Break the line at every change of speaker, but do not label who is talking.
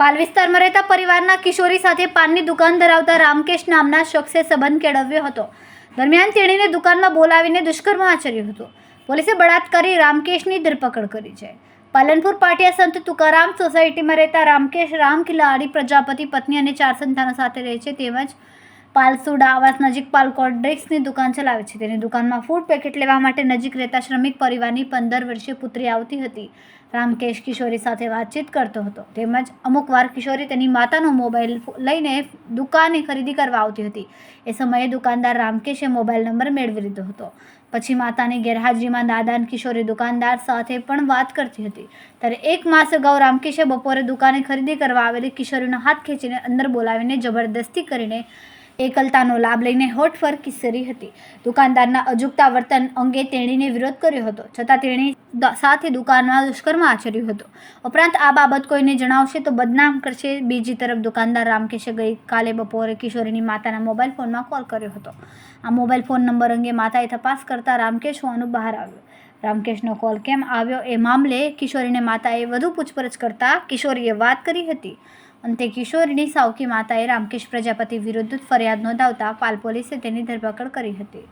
પાલ વિસ્તારમાં રહેતા પરિવારના કિશોરી સાથે પાનની દુકાન ધરાવતા રામકેશ નામના શખ્સે સંબંધ કેળવ્યો હતો. દરમિયાન તેણીને દુકાનમાં બોલાવીને દુષ્કર્મ આચર્યું હતું. પોલીસે બળાત્કારી રામકેશની ધરપકડ કરી છે. પાલનપુર પાટિયા સંત તુકારામ સોસાયટીમાં રહેતા રામકેશ રામખિલાડી પ્રજાપતિ પત્ની અને 4 સંતાનો સાથે રહે છે. તેમજ પાલસુડા આવાસ નજીક પાલ કોલ્ડ ડ્રિંક્સની દુકાન ચલાવે છે. તેની દુકાનમાં ફૂડ પેકેટ લેવા માટે નજીક રહેતા શ્રમિક પરિવારની 15 વર્ષીય પુત્રી આવતી હતી. રામકેશ કિશોરી સાથે વાતચીત કરતો હતો. તેમજ અમુક વાર કિશોરી તેની માતાનો મોબાઈલ લઈને દુકાને ખરીદી કરવા આવતી હતી. એ સમયે દુકાનદાર રામકેશે મોબાઈલ નંબર મેળવી લીધો હતો. પછી માતાની ગેરહાજરીમાં દાદા અને કિશોરી દુકાનદાર સાથે પણ વાત કરતી હતી. ત્યારે 1 માસ અગાઉ રામકેશે બપોરે દુકાને ખરીદી કરવા આવેલી કિશોરીનો હાથ ખેંચીને અંદર બોલાવીને જબરદસ્તી કરીને એકલતાનો લાભ લઈને હોઠ પર કિસરી હતી. દુકાનદારના અજુગતા વર્તન અંગે તેણીને વિરોધ કર્યો હતો, છતાં તેણી સાથે દુકાનમાં દુષ્કર્મ આચર્યું હતું. ઉપરાંત આ બાબત કોઈને જણાવશે તો બદનામ કરશે. બીજી તરફ દુકાનદાર રામકેશે ગઈકાલે બપોરે કિશોરીની માતાના મોબાઈલ ફોનમાં કોલ કર્યો હતો. આ મોબાઈલ ફોન નંબર અંગે માતાએ તપાસ કરતા રામકેશ હોવાનું બહાર આવ્યું. રામકેશનો કોલ કેમ આવ્યો એ મામલે કિશોરીને માતાએ વધુ પૂછપરછ કરતા કિશોરીએ વાત કરી હતી. અંતે કિશોરીની સાવકી માતાએ રામકેશ પ્રજાપતિ વિરુદ્ધ ફરિયાદ નોંધાવતા પાલ પોલીસે તેની ધરપકડ કરી હતી.